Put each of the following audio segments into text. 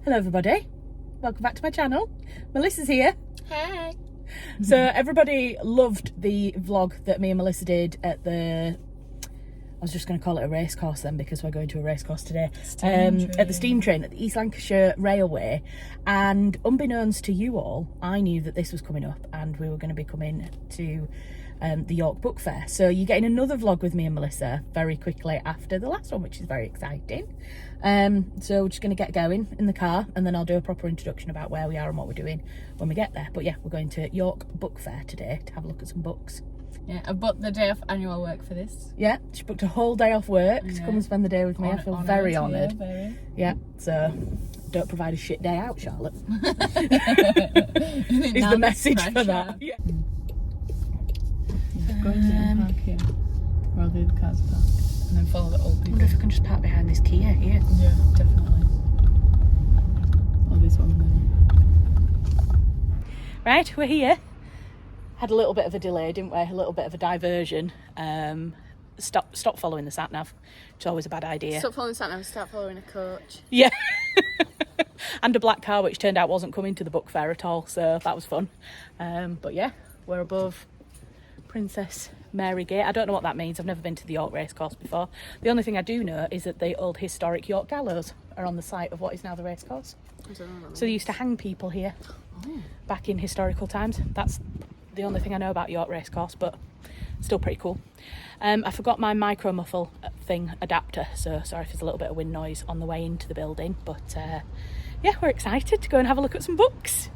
Hello everybody, welcome back to my channel. Melissa's here. Hi. So everybody loved the vlog that me and Melissa did at the, I was just going to call it a race course then because we're going to a race course today, at the steam train at the East Lancashire Railway. And unbeknownst to you all, I knew that this was coming up and we were going to be coming to the York Book Fair. So you're getting another vlog with me and Melissa very quickly after the last one, which is very exciting. So we're just going to get going in the car and then I'll do a proper introduction about where we are and what we're doing when we get there. But yeah, we're going to York Book Fair today to have a look at some books. Yeah, I booked the day off annual work for this. Yeah, she booked a whole day off work to come and spend the day with me. I feel very honoured. Yeah, so don't provide a shit day out, Charlotte. Is the message for that. Yeah. Go in there and park here. Where all the other cars park. And then follow the old people. I wonder if I can just park behind this Kia here. Yeah, definitely. Or this one there. Right, we're here. Had a little bit of a delay, didn't we? A little bit of a diversion. Stop following the sat nav, which is always a bad idea. Stop following the sat nav, start following a coach. Yeah. And a black car, which turned out wasn't coming to the book fair at all, so that was fun. But yeah, we're above Princess Mary Gate. I don't know what that means. I've never been to the York racecourse before. The only thing I do know is that the old historic York gallows are on the site of what is now the racecourse. I don't know what that means. So they used to hang people here back in historical times. That's the only thing I know about York racecourse, but still pretty cool. I forgot my micro muffle thing adapter, so sorry if there's a little bit of wind noise on the way into the building, but yeah, we're excited to go and have a look at some books.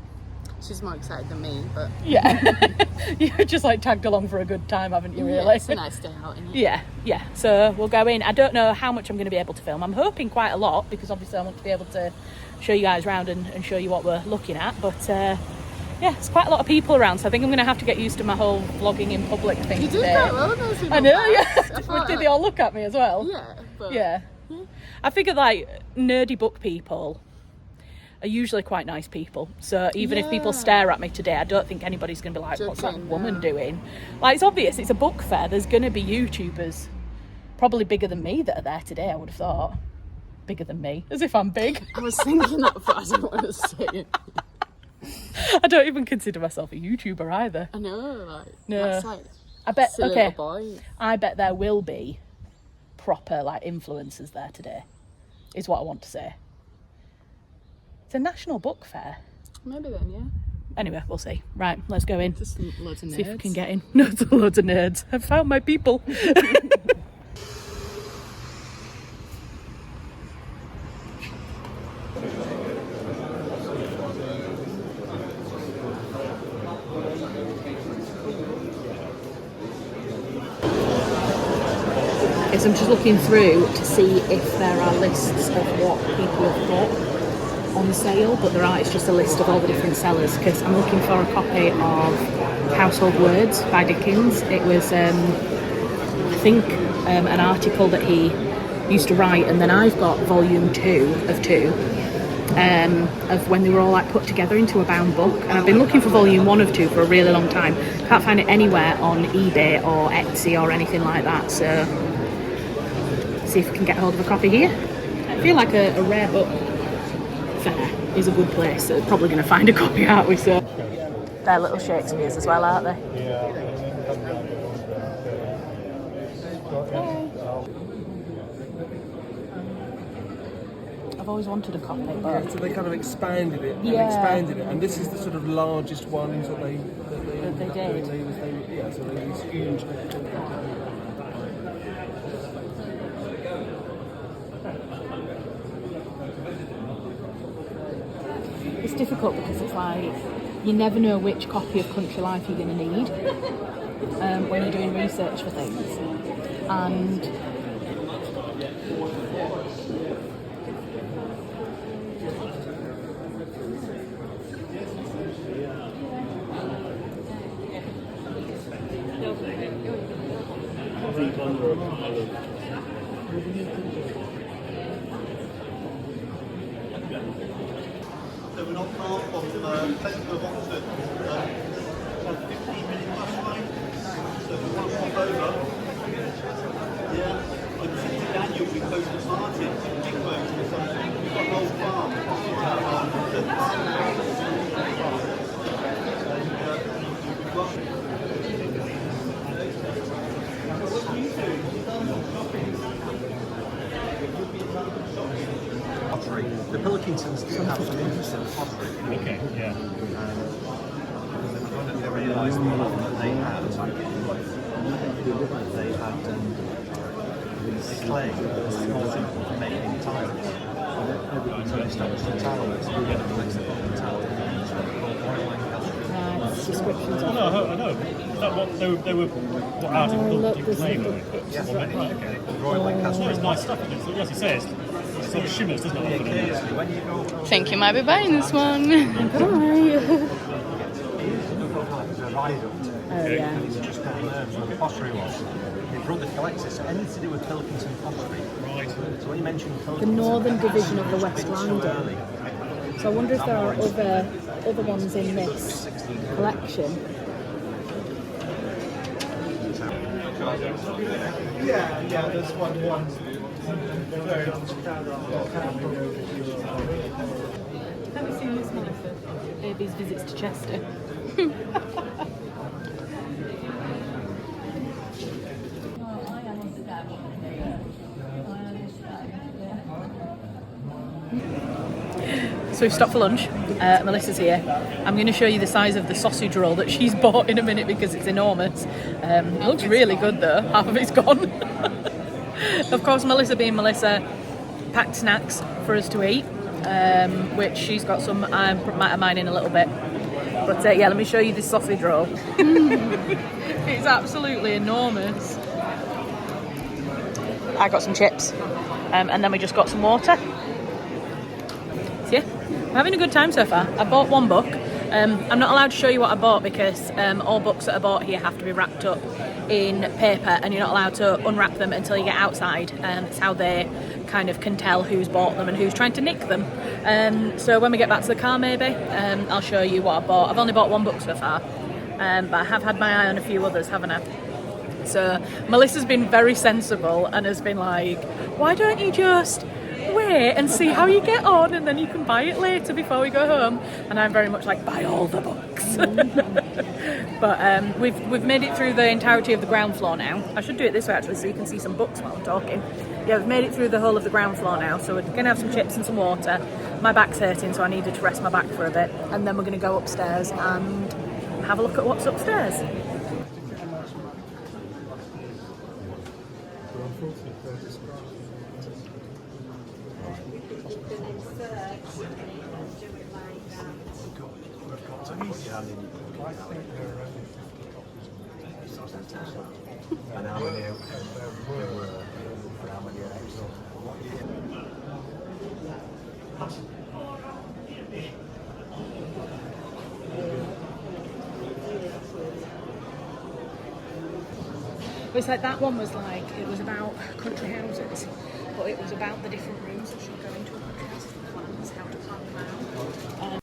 She's more excited than me, but yeah. You've just like tagged along for a good time, haven't you, really? Yeah, it's a nice day out, isn't it? Yeah, so we'll go in. I don't know how much I'm going to be able to film. I'm hoping quite a lot because obviously I want to be able to show you guys around and show you what we're looking at, but yeah, it's quite a lot of people around, so I think I'm going to have to get used to my whole vlogging in public thing You did today. quite well, those people. I know, yeah. Did they all look at me as well? Yeah, but Yeah. I figured like nerdy book people are usually quite nice people, so even if people stare at me today, I don't think anybody's going to be like, what's that woman doing? Like, it's obvious, it's a book fair, there's going to be YouTubers probably bigger than me that are there today, I would have thought. Bigger than me, as if I'm big. I was thinking that, but I don't want to say it. I don't even consider myself a YouTuber either. I know, like, No. that's like I bet, silly okay, little boy. I bet there will be proper like influencers there today, is what I want to say. It's a national book fair. Maybe then, yeah. Anyway, we'll see. Right, let's go in. Just loads of nerds. See if we can get in. No, it's loads of nerds. I've found my people. Okay, so I'm just looking through to see if there are lists of what people have bought on sale, but there are. It's just a list of all the different sellers because I'm looking for a copy of Household Words by Dickens. It was I think an article that he used to write, and then I've got volume 2 of when they were all like put together into a bound book, and I've been looking for volume 1 of 2 for a really long time. Can't find it anywhere on eBay or Etsy or anything like that, so see if we can get hold of a copy here. I feel like a rare book fair is a good place. They're probably going to find a copy, aren't we? So they're little Shakespeare's as well, aren't they? I've always wanted a copy, but so they kind of expanded it and this is the sort of largest ones that they did. So they was huge. It's difficult because it's like you never know which copy of Country Life you're going to need when you're doing research for things. And So we're not far from the centre of Oxford, 15-minute bus ride. So if we want to pop over, yeah, and St Daniel, we close to Martin, Big Boat or something. We've got an old farm. The Pilkingtons do have some interest in the pottery. Okay, yeah. I never realised the problem that they had. They had clay, small simple for making tiles. So they established the tiles, and the flexible tile techniques called roiling Descriptions Oh, of no, I know. Is that what they were what art and look, culture there's claim? little pictures. Right, okay. roiling It's nice stuff, isn't it? So, as it says, it sort of shimmers, doesn't it? Occasionally, when you go Think you might be buying this one. Hi. Oh yeah. These are just down there where the pottery was. My brother collects it, so anything to do with Pilkington pottery. Right. So when you mention The Pilkington, northern division of the West too Riding. early. So I wonder if there are other ones in this collection. Yeah, there's one. Have you seen this one for Baby's visits to Chester? So we've stopped for lunch. Melissa's here. I'm going to show you the size of the sausage roll that she's bought in a minute because it's enormous. It looks really good though. Half of it's gone. Of course, Melissa being Melissa, packed snacks for us to eat, which she's got some. I might have mine in a little bit. But yeah, let me show you this sausage roll. It's absolutely enormous. I got some chips, and then we just got some water. So yeah, I'm having a good time so far. I bought one book. I'm not allowed to show you what I bought because all books that I bought here have to be wrapped up in paper, and you're not allowed to unwrap them until you get outside. It's how they kind of can tell who's bought them and who's trying to nick them. So when we get back to the car, maybe I'll show you what I bought. I've only bought one book so far, but I have had my eye on a few others, haven't I? So Melissa's been very sensible and has been like, why don't you just wait and see how you get on, and then you can buy it later before we go home. And I'm very much like, buy all the books. But we've made it through the entirety of the ground floor now. I should do it this way actually, so you can see some books while I'm talking. Yeah, we've made it through the whole of the ground floor now, so we're going to have some chips and some water. My back's hurting, so I needed to rest my back for a bit, and then we're going to go upstairs and have a look at what's upstairs. It was like that one was like, it was about country houses, but it was about the different rooms that should go into a country house, the plans, how to plan them out.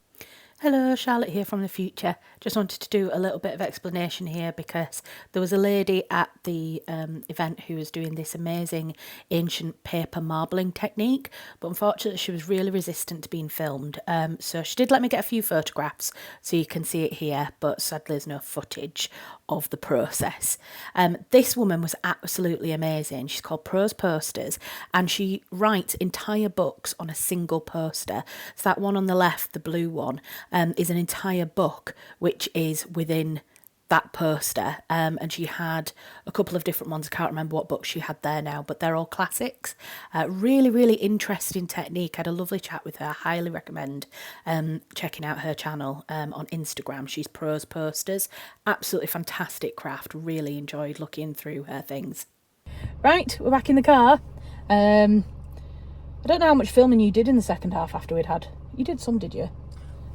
Hello, Charlotte here from the future. Just wanted to do a little bit of explanation here because there was a lady at the event who was doing this amazing ancient paper marbling technique, but unfortunately she was really resistant to being filmed. So she did let me get a few photographs so you can see it here, but sadly there's no footage of the process. This woman was absolutely amazing. She's called Prose Posters, and she writes entire books on a single poster. So that one on the left, the blue one, is an entire book which is within that poster, and she had a couple of different ones. I can't remember what books she had there now, but they're all classics. Really interesting technique. I had a lovely chat with her. I highly recommend checking out her channel on Instagram. She's Prose Posters. Absolutely fantastic craft. Really enjoyed looking through her things. Right, we're back in the car. I don't know how much filming you did in the second half after we'd had. You did some, did you?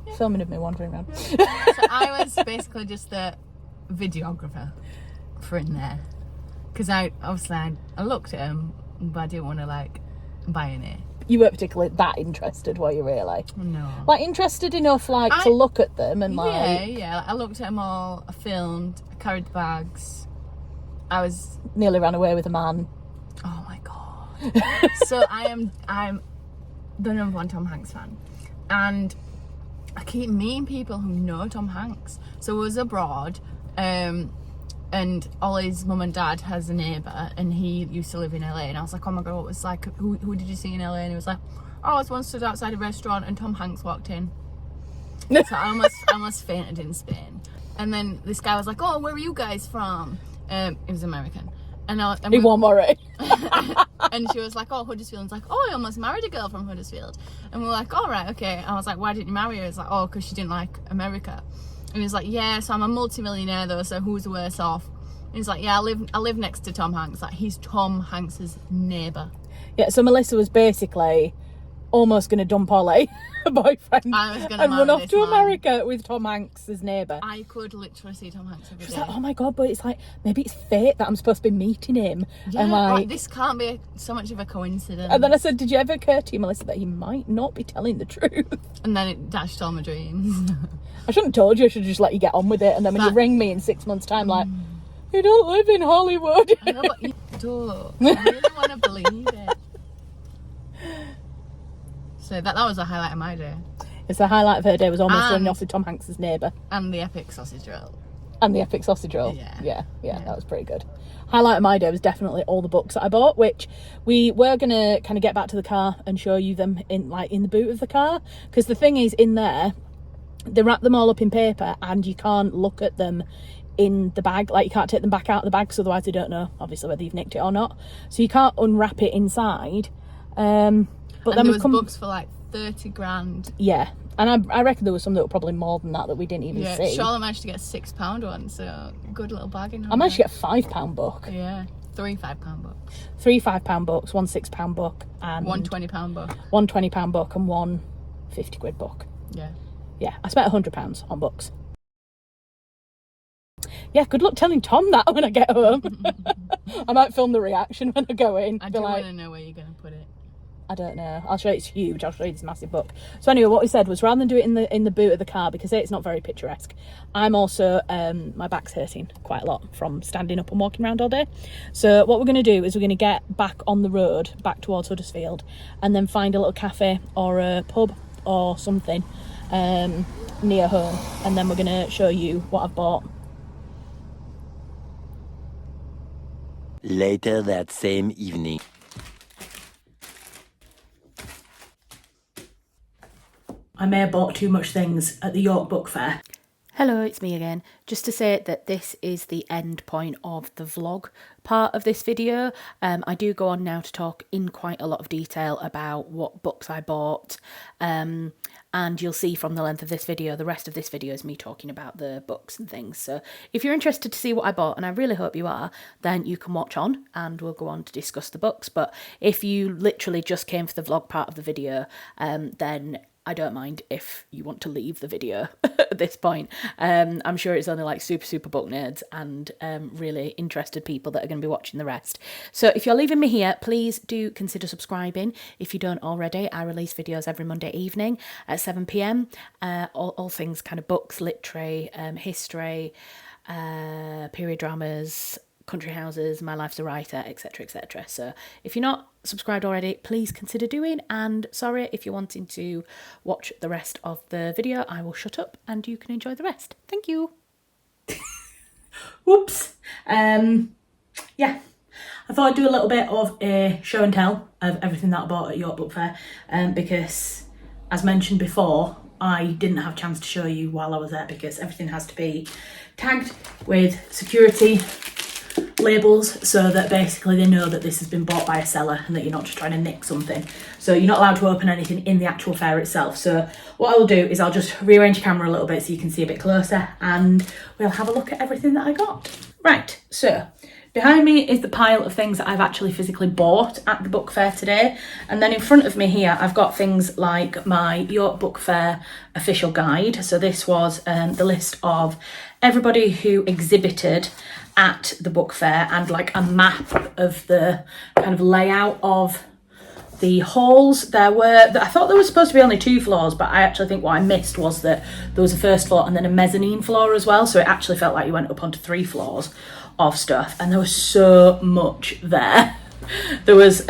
Yeah. Filming of me wandering around. So I was basically just the videographer for in there, because I looked at him, but I didn't want to like buy any. You weren't particularly that interested, were you really? No. Like interested enough like to look at them and like... Yeah, I looked at them all, I filmed, I carried the bags. I was... Nearly ran away with a man. Oh my God. So I'm the number one Tom Hanks fan. And I keep meeting people who know Tom Hanks. So I was abroad, and Ollie's mum and dad has a neighbour, and he used to live in LA, and I was like, oh my God, what was like, who did you see in LA? And he was like, I was once stood outside a restaurant and Tom Hanks walked in. So I almost fainted in Spain. And then this guy was like, "Oh, where are you guys from?" He was American. And He won Murray. and she was like, "Oh, Huddersfield." And he's like, "Oh, I almost married a girl from Huddersfield." And we were like, "All right, okay." I was like, "Why didn't you marry her?" It's like, "Oh, because she didn't like America." And he was like, "Yeah, so I'm a multimillionaire though, so who's worse off?" And he's like, "Yeah, I live next to Tom Hanks. Like, he's Tom Hanks's neighbour." Yeah, so Melissa was basically almost going to dump Ollie, her boyfriend, I was gonna and run marry off this to man. America with Tom Hanks as neighbour. I could literally see Tom Hanks every She was day. like, "Oh my god," but it's like, maybe it's fate that I'm supposed to be meeting him. Yeah, And like, like, this can't be so much of a coincidence. and then I said, "Did you ever occur to you, Melissa, that he might not be telling the truth?" And then it dashed all my dreams. I shouldn't have told you. I should just let you get on with it. And then when you ring me in 6 months' time, like, you don't live in Hollywood. I know, but you don't. I really want to believe it. So that was the highlight of my day. It's the highlight of her day was almost And- running off with Tom Hanks' neighbour. And the epic sausage roll. And the epic sausage roll. Yeah. Yeah, that was pretty good. Highlight of my day was definitely all the books that I bought, which we were going to kind of get back to the car and show you them in the boot of the car. Because the thing is, in there, they wrap them all up in paper and you can't look at them in the bag. Like, you can't take them back out of the bag, because otherwise you don't know, obviously, whether you've nicked it or not. So you can't unwrap it inside. But And then there we've was come... books for like 30 grand. Yeah. And I reckon there was some that were probably more than that we didn't even Yeah, see. Charlotte managed to get a £6 one, so good little bargain. I managed to get a £5 book. Yeah, 3 £5 books. 3 £5 books, 1 £6 book, and One £20 book. 1 £20 book, and 1 £50 book. Yeah. Yeah, I spent £100 on books. Yeah, good luck telling Tom that when I get home. I might film the reaction when I go in. I Be do like, want to know where you're going to put it. I don't know. I'll show you. It's huge. I'll show you this massive book. So anyway, what we said was, rather than do it in the boot of the car, because it's not very picturesque, I'm also my back's hurting quite a lot from standing up and walking around all day. So what we're going to do is we're going to get back on the road, back towards Huddersfield, and then find a little cafe or a pub or something near home, and then we're going to show you what I've bought. Later that same evening. I may have bought too much things at the York Book Fair. Hello, it's me again. Just to say that this is the end point of the vlog part of this video. I do go on now to talk in quite a lot of detail about what books I bought. And you'll see from the length of this video, the rest of this video is me talking about the books and things. So if you're interested to see what I bought, and I really hope you are, then you can watch on and we'll go on to discuss the books. But if you literally just came for the vlog part of the video, then I don't mind if you want to leave the video at this point. I'm sure it's only like super book nerds and really interested people that are going to be watching the rest. So if you're leaving me here, please do consider subscribing. If you don't already, I release videos every Monday evening at 7 p.m. All things kind of books, literary, history, period dramas, country houses, my life's a writer, etc, etc. So if you're not subscribed already, please consider doing. And sorry, if you're wanting to watch the rest of the video, I will shut up and you can enjoy the rest. Thank you. Whoops. Yeah, I thought I'd do a little bit of a show and tell of everything that I bought at York Book Fair, because as mentioned before, I didn't have a chance to show you while I was there because everything has to be tagged with security labels so that basically they know that this has been bought by a seller and that you're not just trying to nick something. So you're not allowed to open anything in the actual fair itself. So what I'll do is I'll just rearrange the camera a little bit so you can see a bit closer and we'll have a look at everything that I got. Right, so behind me is the pile of things that I've actually physically bought at the book fair today. And then in front of me here, I've got things like my York Book Fair official guide. So this was the list of everybody who exhibited at the book fair and like a map of the kind of layout of the halls. I thought there was supposed to be only 2 floors, but I actually think what I missed was that there was a first floor and then a mezzanine floor as well. So it actually felt like you went up onto 3 floors of stuff, and there was so much there. There was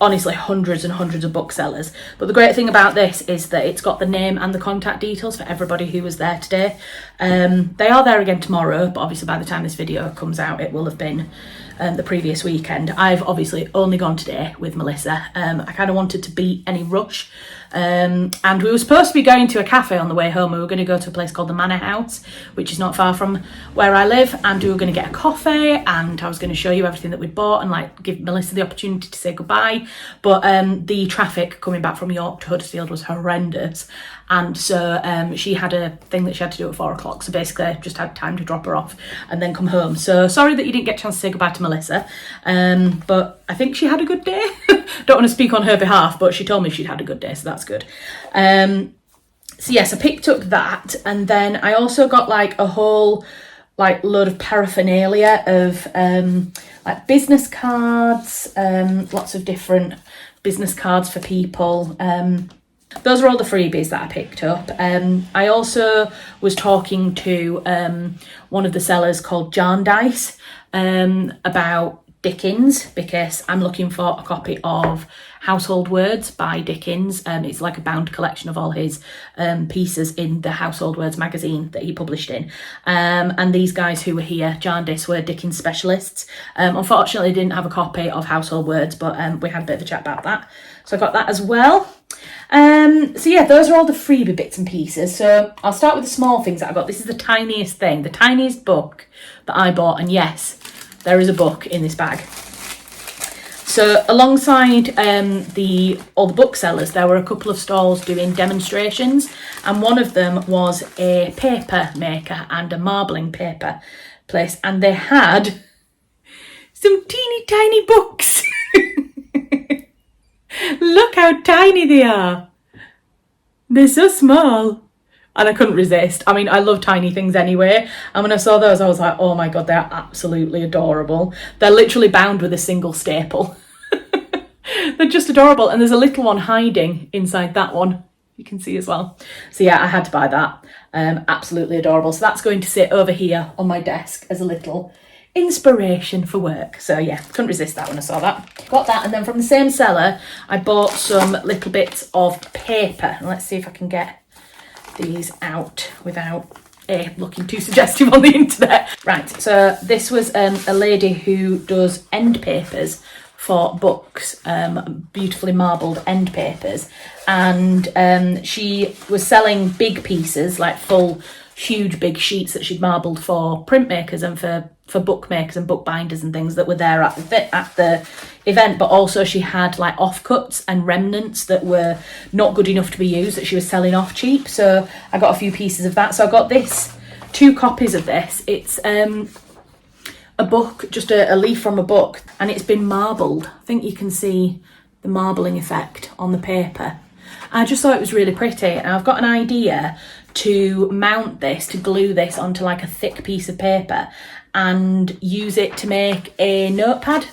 honestly hundreds and hundreds of booksellers. But the great thing about this is that it's got the name and the contact details for everybody who was there today. They are there again tomorrow, but obviously by the time this video comes out, it will have been the previous weekend. I've obviously only gone today with Melissa. I kind of wanted to beat any rush. And we were supposed to be going to a cafe on the way home. We were going to go to a place called the Manor House, which is not far from where I live, and we were going to get a coffee, and I was going to show you everything that we'd bought and like give Melissa the opportunity to say goodbye. But the traffic coming back from York to Huddersfield was horrendous, and so she had a thing that she had to do at 4 o'clock, so basically I just had time to drop her off and then come home. So sorry that you didn't get a chance to say goodbye to Melissa, but I think she had a good day. Don't want to speak on her behalf, but she told me she'd had a good day, so that's good. So yes, I picked up that, and then I also got like a whole like load of paraphernalia of like business cards, lots of different business cards for people. Those are all the freebies that I picked up. I also was talking to one of the sellers called Jarndyce about Dickens, because I'm looking for a copy of Household Words by Dickens. It's like a bound collection of all his pieces in the Household Words magazine that he published in. And these guys who were here, Jarndyce, were Dickens specialists. Unfortunately, didn't have a copy of Household Words, but we had a bit of a chat about that. So I got that as well. So yeah, those are all the freebie bits and pieces. So I'll start with the small things that I got. This is the tiniest thing, the tiniest book that I bought. And yes, there is a book in this bag. So alongside all the booksellers, there were a couple of stalls doing demonstrations, and one of them was a paper maker and a marbling paper place, and they had some teeny tiny books. Look how tiny they are. They're so small. And I couldn't resist. I mean, I love tiny things anyway. And when I saw those, I was like, oh my God, they're absolutely adorable. They're literally bound with a single staple. They're just adorable. And there's a little one hiding inside that one, you can see as well. So yeah, I had to buy that. Absolutely adorable. So that's going to sit over here on my desk as a little inspiration for work. So yeah, couldn't resist that when I saw that. Got that, and then from the same seller, I bought some little bits of paper. Let's see if I can get these out without looking too suggestive on the internet. Right, so this was a lady who does end papers for books, beautifully marbled end papers, and she was selling big pieces, like full huge big sheets that she'd marbled for printmakers and for bookmakers and bookbinders and things that were there at the event. But also she had like offcuts and remnants that were not good enough to be used that she was selling off cheap. So I got a few pieces of that. So I got 2 copies of this. It's a book, just a leaf from a book, and it's been marbled. I think you can see the marbling effect on the paper. I just thought it was really pretty, and I've got an idea to mount this, to glue this onto like a thick piece of paper and use it to make a notepad,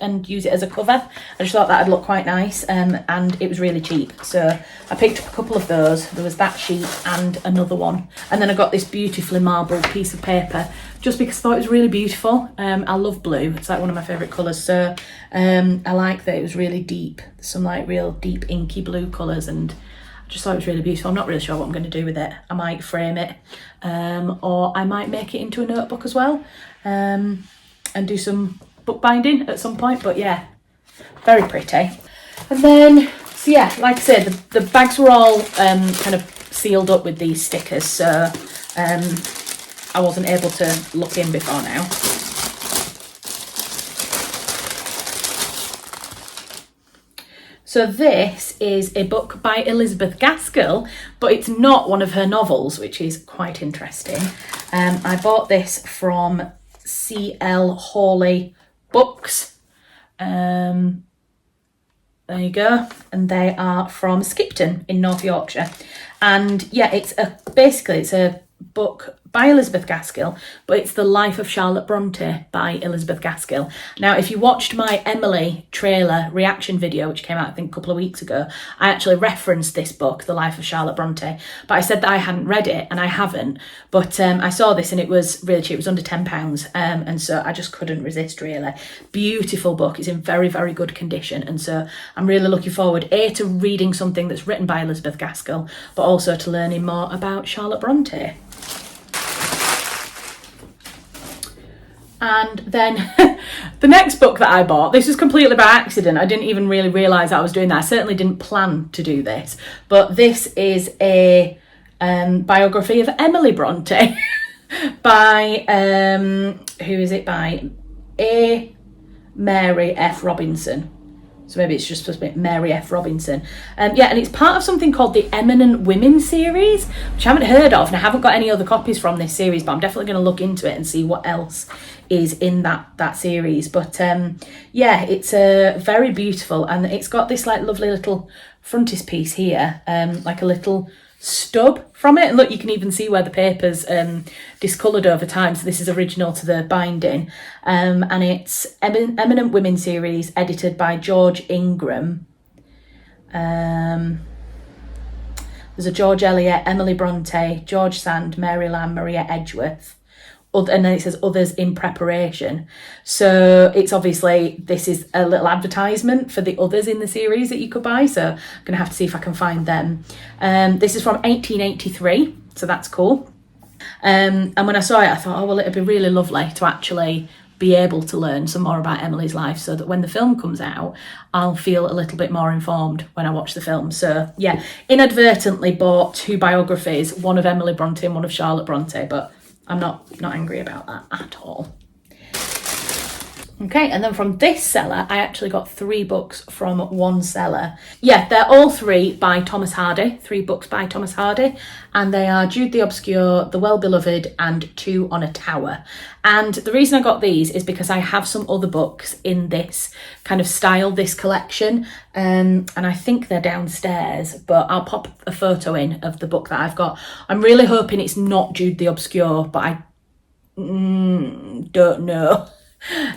and use it as a cover. I just thought that'd look quite nice, and it was really cheap. So I picked up a couple of those. There was that sheet and another one. And then I got this beautifully marbled piece of paper just because I thought it was really beautiful. I love blue. It's like one of my favourite colours. So I like that it was really deep. Some like real deep inky blue colours, and I just thought it was really beautiful. I'm not really sure what I'm going to do with it. I might frame it, or I might make it into a notebook as well, and do some bookbinding at some point. But yeah, very pretty. And then, so yeah, like I said, the bags were all kind of sealed up with these stickers, so I wasn't able to look in before now. So this is a book by Elizabeth Gaskell, but it's not one of her novels, which is quite interesting. I bought this from C.L. Hawley Books. There you go. And they are from Skipton in North Yorkshire. And yeah, it's a book by Elizabeth Gaskell, but it's The Life of Charlotte Bronte by Elizabeth Gaskell. Now, if you watched my Emily trailer reaction video, which came out I think a couple of weeks ago, I actually referenced this book, The Life of Charlotte Bronte, but I said that I hadn't read it, and I haven't, but I saw this and it was really cheap. It was under £10, and so I just couldn't resist, really. Beautiful book. It's in very, very good condition, and so I'm really looking forward, to reading something that's written by Elizabeth Gaskell, but also to learning more about Charlotte Bronte. And then the next book that I bought, this was completely by accident. I didn't even really realise I was doing that. I certainly didn't plan to do this. But this is a biography of Emily Bronte by, who is it by? A. Mary F. Robinson. So maybe it's just supposed to be Mary F. Robinson. Yeah, and it's part of something called the Eminent Women series, which I haven't heard of, and I haven't got any other copies from this series, but I'm definitely going to look into it and see what else is in that series. But yeah, it's very beautiful, and it's got this like lovely little frontispiece here, like a little stub from it, and look, you can even see where the paper's discoloured over time, so this is original to the binding, and it's Eminent Women series, edited by George Ingram. There's a George Eliot, Emily Bronte, George Sand, Mary Lamb, Maria Edgeworth, and then it says others in preparation. So it's obviously, this is a little advertisement for the others in the series that you could buy, so I'm going to have to see if I can find them. This is from 1883, so that's cool. And when I saw it, I thought, oh well, it'd be really lovely to actually be able to learn some more about Emily's life, so that when the film comes out, I'll feel a little bit more informed when I watch the film. So yeah, inadvertently bought two biographies, one of Emily Bronte and one of Charlotte Bronte, but I'm not angry about that at all. Okay, and then from this seller, I actually got 3 books from one seller. Yeah, they're all 3 by Thomas Hardy, 3 books by Thomas Hardy, and they are Jude the Obscure, The Well-Beloved, and 2 on a Tower. And the reason I got these is because I have some other books in this kind of style, this collection, and I think they're downstairs, but I'll pop a photo in of the book that I've got. I'm really hoping it's not Jude the Obscure, but I don't know.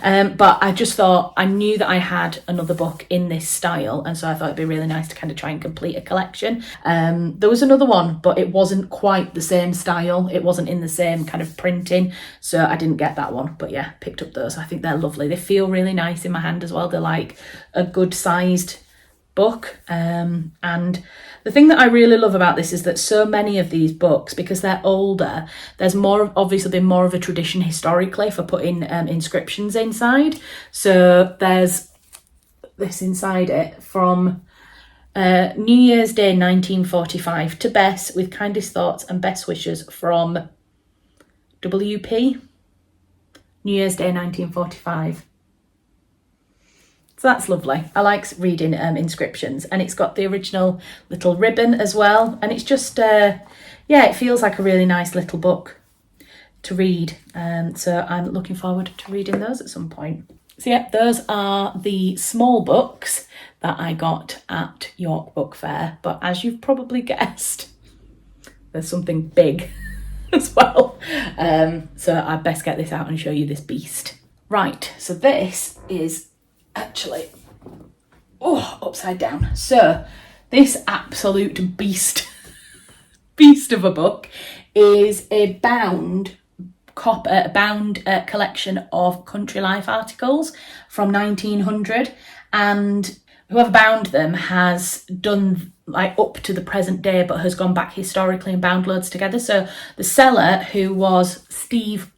But I just thought, I knew that I had another book in this style, and so I thought it'd be really nice to kind of try and complete a collection. There was another one, but it wasn't quite the same style, it wasn't in the same kind of printing, so I didn't get that one. But yeah, picked up those. I think they're lovely. They feel really nice in my hand as well. They're like a good sized book, and the thing that I really love about this is that so many of these books, because they're older, there's obviously been more of a tradition historically for putting inscriptions inside. So there's this inside it from New Year's Day 1945 to Bess, with kindest thoughts and best wishes from WP. New Year's Day 1945. So that's lovely. I like reading inscriptions, and it's got the original little ribbon as well. And it's just, yeah, it feels like a really nice little book to read. So I'm looking forward to reading those at some point. So yeah, those are the small books that I got at York Book Fair. But as you've probably guessed, there's something big as well. So I best get this out and show you this beast. Right, so this is actually upside down. So this absolute beast of a book is a bound collection of country life articles from 1900, and whoever bound them has done like up to the present day, but has gone back historically and bound loads together. So the seller, who was Steve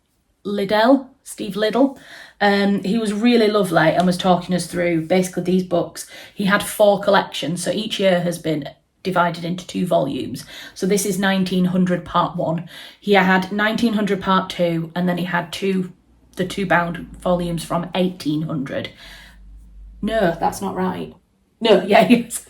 Liddell, he was really lovely and was talking us through basically these books. He had 4 collections, so each year has been divided into 2 volumes. So this is 1900 part 1. He had 1900 part 2, and then he had the two bound volumes from 1800. No, that's not right. No, yeah, yes.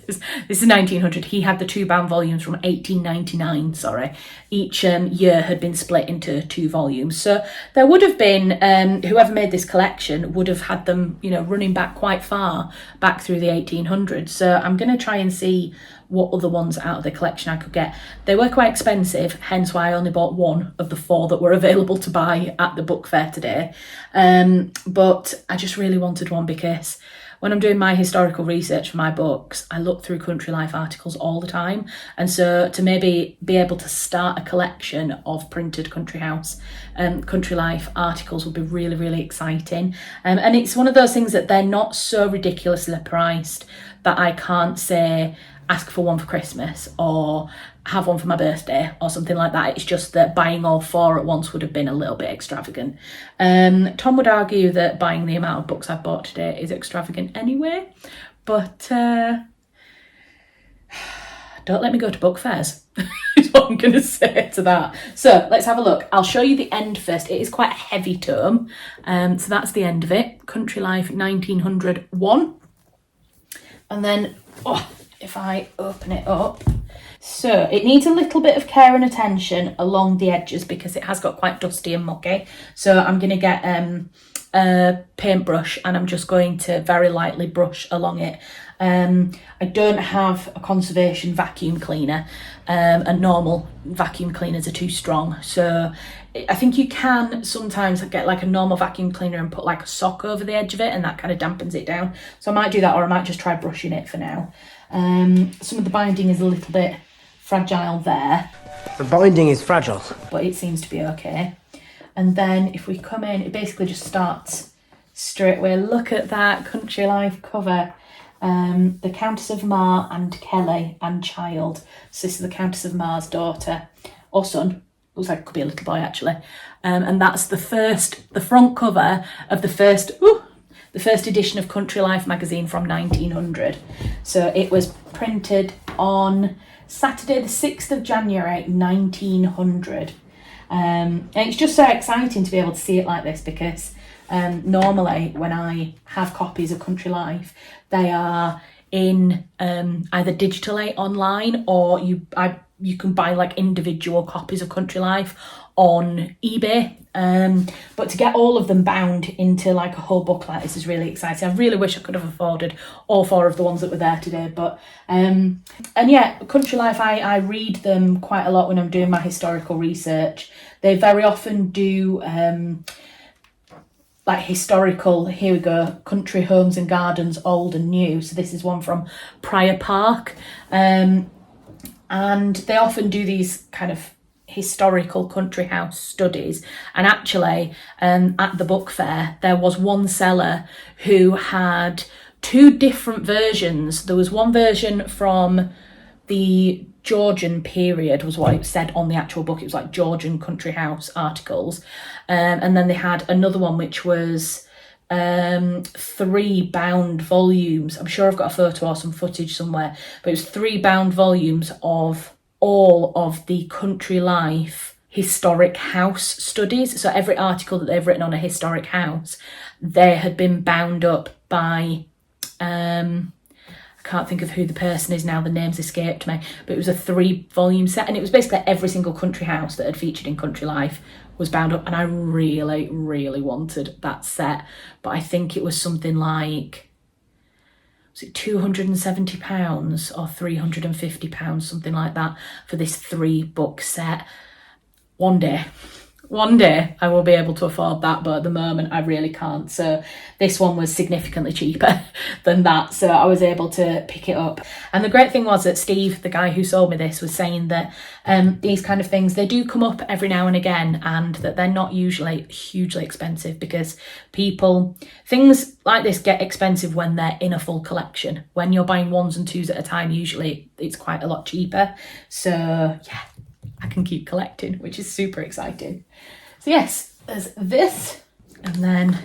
This is 1900. He had the 2-bound volumes from 1899, sorry. Each year had been split into 2 volumes. So there would have been, whoever made this collection would have had them, you know, running back quite far, back through the 1800s. So I'm going to try and see what other ones out of the collection I could get. They were quite expensive, hence why I only bought 1 of the 4 that were available to buy at the book fair today. But I just really wanted one because when I'm doing my historical research for my books, I look through Country Life articles all the time. And so to maybe be able to start a collection of printed Country Life articles would be really, really exciting. And it's one of those things that they're not so ridiculously priced that I can't say, ask for one for Christmas or have one for my birthday or something like that. It's just that buying all 4 at once would have been a little bit extravagant. Tom would argue that buying the amount of books I've bought today is extravagant anyway, but don't let me go to book fairs is what I'm going to say to that. So let's have a look. I'll show you the end first. It is quite a heavy tome. So that's the end of it. Country Life 1901. And then, if I open it up, so it needs a little bit of care and attention along the edges because it has got quite dusty and mucky. So I'm going to get a paintbrush and I'm just going to very lightly brush along it. I don't have a conservation vacuum cleaner, and normal vacuum cleaners are too strong. So I think you can sometimes get like a normal vacuum cleaner and put like a sock over the edge of it and that kind of dampens it down. So I might do that, or I might just try brushing it for now. Some of the binding is a little bit fragile there. The binding is fragile. But it seems to be okay. And then if we come in, it basically just starts straight away. Look at that Country Life cover. The Countess of Mar and Kelly and child. So this is the Countess of Mar's daughter or son. Looks like it could be a little boy actually. And that's the front cover of the first edition of Country Life magazine from 1900. So it was printed on Saturday the 6th of January 1900. And it's just so exciting to be able to see it like this because normally when I have copies of Country Life, they are in either digitally online or you can buy like individual copies of Country Life on eBay. But to get all of them bound into like a whole book like this is really exciting. I really wish I could have afforded all 4 of the ones that were there today. But and yeah, Country Life, I read them quite a lot when I'm doing my historical research. They very often do like historical, here we go, country homes and gardens, old and new. So this is one from Prior Park. And they often do these kind of historical country house studies. And actually, at the book fair, there was one seller who had 2 different versions. There was one version from the Georgian period, was what it said on the actual book. It was like Georgian country house articles. And then they had another one which was 3 bound volumes. I'm sure I've got a photo or some footage somewhere, but it was 3 bound volumes of all of the Country Life historic house studies. So every article that they've written on a historic house, they had been bound up by I can't think of who the person is now, the name's escaped me, but it was a 3-volume set, and it was basically every single country house that had featured in Country Life was bound up, and I really, really wanted that set. But I think it was something like, was it £270 or £350, something like that, for this 3-book set. One day I will be able to afford that, but at the moment I really can't. So this one was significantly cheaper than that, so I was able to pick it up. And the great thing was that Steve, the guy who sold me this, was saying that these kind of things, they do come up every now and again, and that they're not usually hugely expensive because things like this get expensive when they're in a full collection. When you're buying 1s and 2s at a time, usually it's quite a lot cheaper. So yeah, I can keep collecting, which is super exciting. So yes, there's this, and then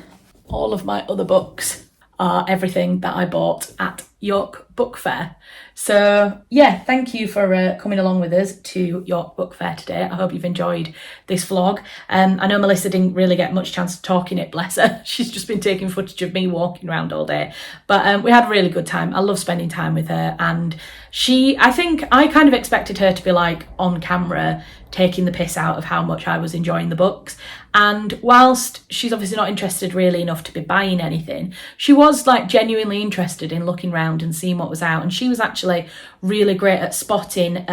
all of my other books are everything that I bought at York Book Fair. So yeah, thank you for coming along with us to York Book Fair today. I hope you've enjoyed this vlog. I know Melissa didn't really get much chance to talk in it, bless her. She's just been taking footage of me walking around all day. But we had a really good time. I love spending time with her, and I think I kind of expected her to be like on camera taking the piss out of how much I was enjoying the books. And whilst she's obviously not interested really enough to be buying anything, she was like genuinely interested in looking around and seeing what was out. And she was actually really great at spotting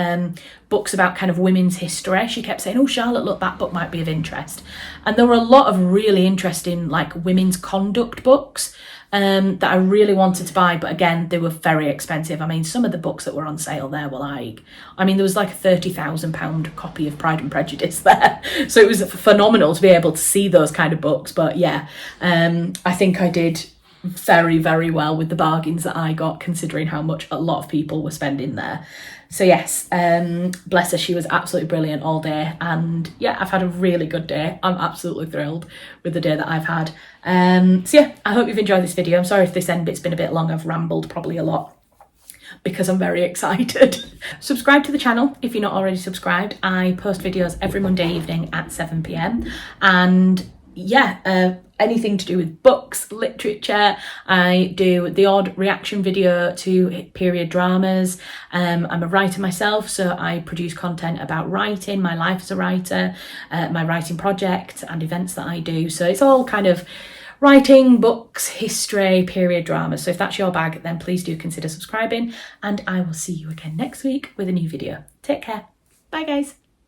books about kind of women's history. She kept saying, oh, Charlotte, look, that book might be of interest. And there were a lot of really interesting like women's conduct books that I really wanted to buy, but again, they were very expensive. I mean, some of the books that were on sale there were like, I mean, there was like a £30,000 copy of Pride and Prejudice there. So it was phenomenal to be able to see those kind of books. But yeah, I think I did very, very well with the bargains that I got, considering how much a lot of people were spending there. So yes, bless her, she was absolutely brilliant all day, and yeah, I've had a really good day. I'm absolutely thrilled with the day that I've had. So yeah, I hope you've enjoyed this video. I'm sorry if this end bit's been a bit long. I've rambled probably a lot because I'm very excited. Subscribe to the channel if you're not already subscribed. I post videos every Monday evening at 7 p.m. and yeah, anything to do with books, literature. I do the odd reaction video to period dramas. I'm a writer myself, so I produce content about writing, my life as a writer, my writing project and events that I do. So it's all kind of writing, books, history, period dramas. So if that's your bag, then please do consider subscribing, and I will see you again next week with a new video. Take care. Bye guys.